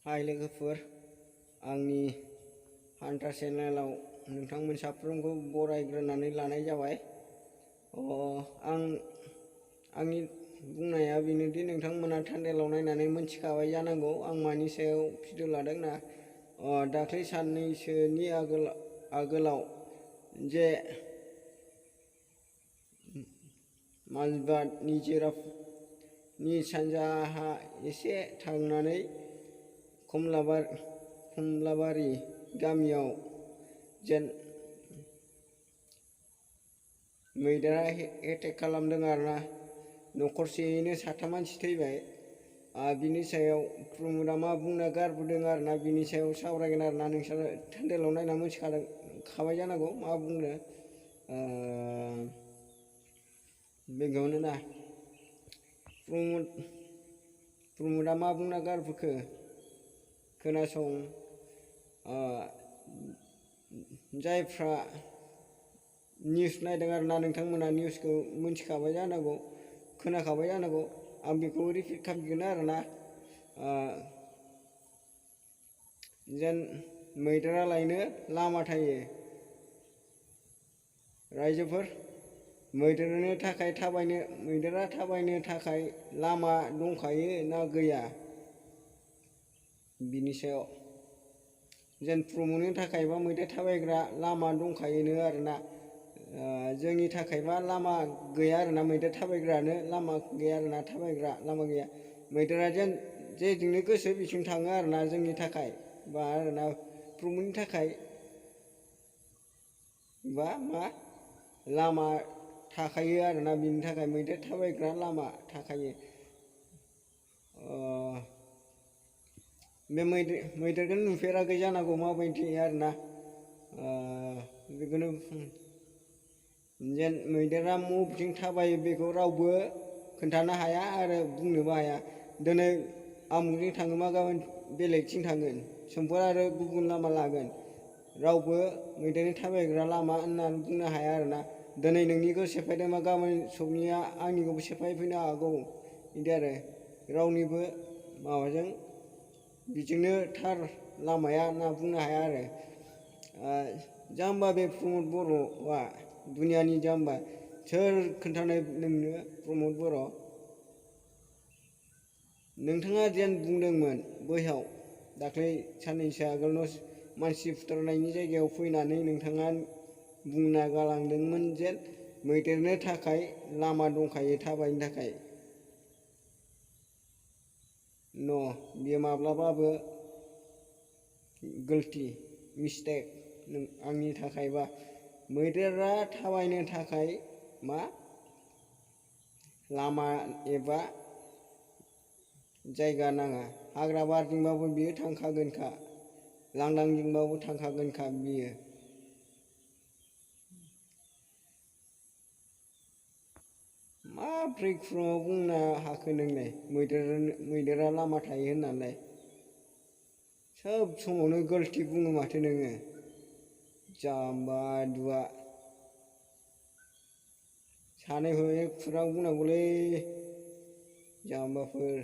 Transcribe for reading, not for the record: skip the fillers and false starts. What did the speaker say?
हाय लोगोफोर, आंनि हान्टार चेनेलाव नोंथांमोन साफ्रोमखौ बरायग्रोनानै लानाय जाबाय। आंनि बुंनाया बेनोदि नोंथांमोना थान्डेलाव नायनानै मोनथिखाबाय जानांगौ आं मानि सायाव भिडिअ लादों ना। दाख्लै साननैसोनि आगोलाव जे मालबाद निजिरानि सानजाहा एसे थांनानै खमलाबारि गामियाव जेन मैदेरा एटेक खालामदों आरोना। न'खरसेयैनो 7 मानसि थैबाय। बिनि सायाव प्रमदआ मा बुंना गारबोदों आरोना, बिनि सायाव सावरायगोन आरोना। नोंसोर थान्डेलाव नायना मोनथिखाबाय जानांगौ मा बुंनो। बेखौनो ना प्रमदआ मा बुंना गारबोखो खोनासं। जायफ्रा निउस नायदों आरोना, नोंथांमोना निउसखौ मोनथिखाबाय जानांगौ, खोनाखाबाय जानांगौ। आं बेखौ रिपिट खालामगोन आरोना। जेन मैदेरा लायनो लामा थायो। रायजोफोर, मैदेरा थाबायनो थाखाय लामा दंखायो ना गैया? बिनि सायाव जेन प्रमदनि थाखायबा मैदेर थाबायग्रा लामा दंखायोनो आरोना। जोंनि थाखायबा लामा गैया आरोना, मैदेर थाबायग्रानो लामा गैया आरोना, थाबायग्रा लामा गैया। मैदेरा जेन जेजोंनो गोसो बिथिं थाङो आरोना। जोंनि थाखाय बा आरोना प्रमदनि थाखाय बा मा लामा थाखायो आरोना, बिनि थाखाय मैदेर थाबायग्रा लामा थाखायो। बे मैदेरखौ नुफेराखै जानांगौ माबायदि आरोना। बेखौनो जेन मैदेरा बबेथिं थाबायो बेखौ रावबो खोन्थानो हाया आरो बुंनोबो हाया। दिनै आमुगजों थाङोबा गाबोन बेलेगथिं थांगोन, समफोर आरो गुबुन लामा लागोन। रावबो मैदेरनि थाबायग्रा लामा होननानै बुंनो हाया आरोना। दिनै नोंनिखौ सेफायदोंबा गाबोन सबनिया आंनिखौबो सेफायफैनो हागौ। बिदि आरो रावनिबो माबाजों बिजोंनो थार लामाया होनना बुंनो हाया आरो। जाम्बा बे प्रमद बर'आ, दुनियानि जाम्बा। सोर खोन्थानाय नोंनो प्रमद बर'? नोंथाङा जेन बुंदोंमोन बैयाव दाख्लै साननैसो आगोलनो मानसि फुथारनायनि जायगायाव फैनानै नोंथाङा बुंना गालांदोंमोन जेन मैदेरनो थाखाय लामा दंखायो थाबायनो थाखाय। बेयो माब्लाबाबो गलति मिस्टेक आंनि थाखायबा। मैदेरा थाबायनो थाखाय मा लामा एबा जायगा नाङा। हाग्रा बारिजोंबाबो बियो थांखागोनखा, लांदांजोंबाबो थांखागोनखा बियो। माब्रै खुगायाव बुंनो हाखो नोंलाय मैदेरा लामा थायो होननानै? सोब समावनो गलति बुङो माथो नोङो, जाम्बा दुआ। सानै हयै खुरां बुंनांगौलै जाम्बाफोर।